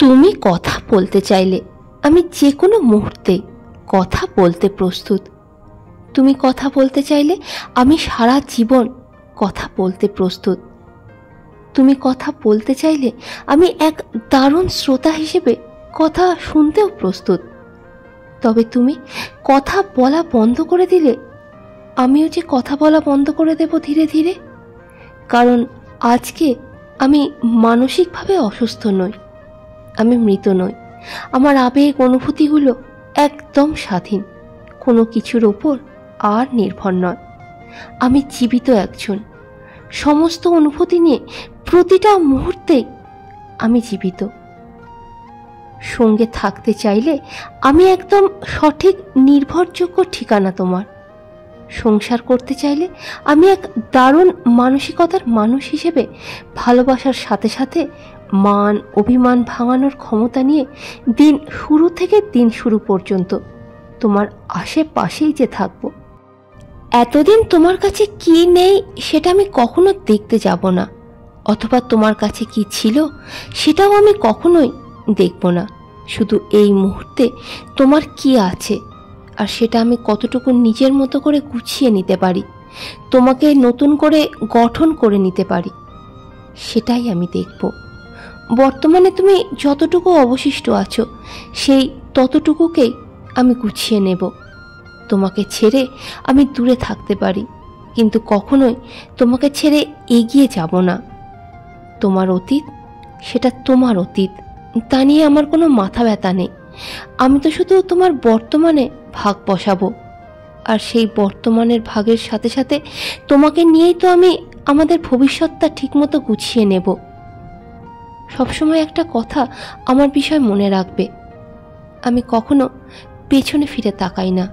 তুমি কথা বলতে চাইলে আমি যে কোনো মুহূর্তে কথা বলতে প্রস্তুত। তুমি কথা বলতে চাইলে আমি সারা জীবন কথা বলতে প্রস্তুত। তুমি কথা বলতে চাইলে আমি এক দারুণ শ্রোতা হিসেবে কথা শুনতেও প্রস্তুত। তবে তুমি কথা বলা বন্ধ করে দিলে আমিও যে কথা বলা বন্ধ করে দেব ধীরে ধীরে। কারণ আজকে আমি মানসিকভাবে অসুস্থ নই, আমি মৃত নই। আমার আবেগ অনুভূতিগুলো একদম স্বাধীন, কোনো কিছুর ওপর আর নির্ভর নয়। আমি জীবিত একজন, সমস্ত অনুভূতি নিয়ে প্রতিটা মুহূর্তে আমি জীবিত। সঙ্গে থাকতে চাইলে আমি একদম সঠিক নির্ভরযোগ্য ঠিকানা তোমার। সংসার করতে চাইলে আমি এক দারুণ মানসিকতার মানুষ হিসেবে ভালোবাসার সাথে সাথে মান অভিমান ভাঙানোর ক্ষমতা নিয়ে দিন শুরু থেকে দিন শুরু পর্যন্ত তোমার আশেপাশেই যে থাকবো। এতদিন তোমার কাছে কি নেই সেটা আমি কখনো দেখতে যাব না, অথবা তোমার কাছে কি ছিল সেটাও আমি কখনোই দেখব না। শুধু এই মুহূর্তে তোমার কি আছে আর সেটা আমি কতটুকু নিজের মতো করে গুছিয়ে নিতে পারি, তোমাকে নতুন করে গঠন করে নিতে পারি, সেটাই আমি দেখব। বর্তমানে তুমি যতটুকু অবশিষ্ট আছো সেই ততটুকুকেই আমি গুছিয়ে নেব। তোমাকে ছেড়ে আমি দূরে থাকতে পারি, কিন্তু কখনোই তোমাকে ছেড়ে এগিয়ে যাব না। তোমার অতীত সেটা তোমার অতীত, তা নিয়ে আমার কোনো মাথা ব্যথা নেই। আমি তো শুধু তোমার বর্তমানে ভাগ বসাবো, আর সেই বর্তমানের ভাগের সাথে সাথে তোমাকে নিয়েই তো আমি আমাদের ভবিষ্যৎটা ঠিকমতো গুছিয়ে নেব। সবসময় একটা কথা আমার বিষয় মনে রাখবে, আমি কখনো পেছনে ফিরে তাকাই না,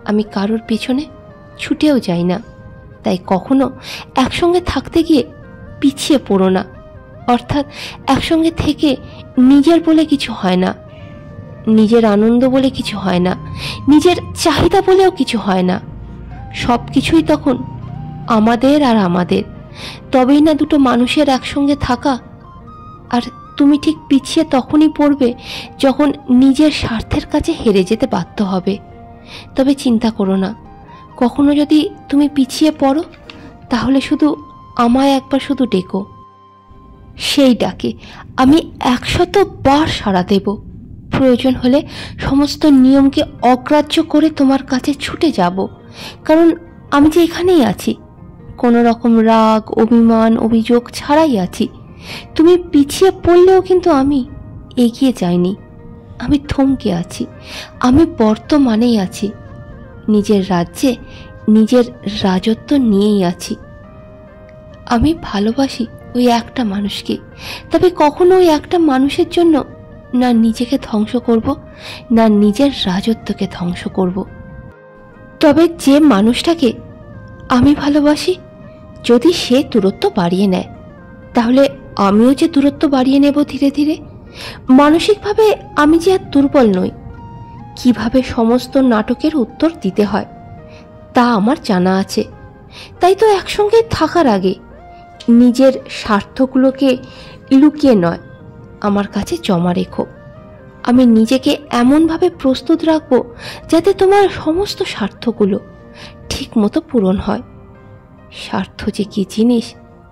আমি কারোর পেছনে ছুটেও যাই না। তাই কখনো একসঙ্গে থাকতে গিয়ে পিছিয়ে পড়ো না। অর্থাৎ একসঙ্গে থেকে নিজের বলে কিছু হয় না, নিজের আনন্দ বলে কিছু হয় না, নিজের চাহিদা বলেও কিছু হয় না। সব কিছুই তখন আমাদের আর আমাদের। তবেই না দুটো মানুষের একসঙ্গে থাকা। আর তুমি ঠিক পিছিয়ে তখনই পড়বে যখন নিজের স্বার্থের কাছে হেরে যেতে বাধ্য হবে। তবে চিন্তা করো না, কখনো যদি তুমি পিছিয়ে পড়ো তাহলে শুধু আমায় একবার শুধু ডেকো। সেই ডাকে আমি 100 বার সাড়া দেব। প্রয়োজন হলে সমস্ত নিয়মকে অগ্রাহ্য করে তোমার কাছে ছুটে যাব। কারণ আমি যে এখানেই আছি, কোনো রকম রাগ অভিমান অভিযোগ ছাড়াই আছি। তুমি পিছিয়ে পড়লেও কিন্তু আমি এগিয়ে যাইনি, আমি থমকে আছি, আমি বর্তমানেই আছি, নিজের রাজ্যে নিজের রাজত্ব নিয়েই আছি। আমি ভালোবাসি ওই একটা মানুষকে, তবে কখনো ওই একটা মানুষের জন্য না নিজেকে ধ্বংস করব, না নিজের রাজত্বকে ধ্বংস করব। তবে যে মানুষটাকে আমি ভালোবাসি যদি সে দূরত্ব বাড়িয়ে নেয়, তাহলে আমিও যে দূরত্ব বাড়িয়ে নেব ধীরে ধীরে। মানসিকভাবে আমি যে আর দুর্বল নই। কিভাবে সমস্ত নাটকের উত্তর দিতে হয় তা আমার জানা আছে। তাই তো একসঙ্গে থাকার আগে নিজের স্বার্থগুলোকে লুকিয়ে নয়, আমার কাছে জমা রেখো। আমি নিজেকে এমনভাবে প্রস্তুত রাখবো যাতে তোমার সমস্ত স্বার্থগুলো ঠিক মতো পূরণ হয়। স্বার্থ যে কি জিনিস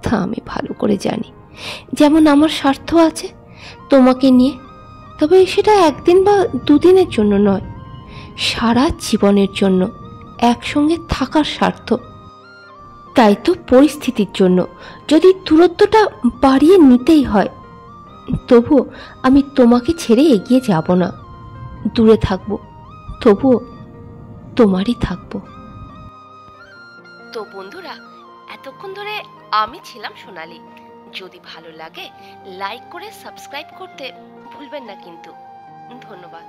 তা আমি ভালো করে জানি। যেমন আমার স্বার্থ আছে তোমাকে নিয়ে, তবে সেটা একদিন বা দুদিনের জন্য নয়, সারা জীবনের জন্য একসঙ্গে থাকার স্বার্থ। তাই তো পরিস্থিতির জন্য যদি দূরত্বটা বাড়িয়ে নিতেই হয়, তবুও আমি তোমাকে ছেড়ে এগিয়ে যাব না। দূরে থাকবো, তবুও তোমারই থাকবো। তো বন্ধুরা, এতক্ষণ ধরে আমি ছিলাম সোনালি। যদি ভালো লাগে লাইক করে সাবস্ক্রাইব করতে ভুলবেন না কিন্তু। ধন্যবাদ।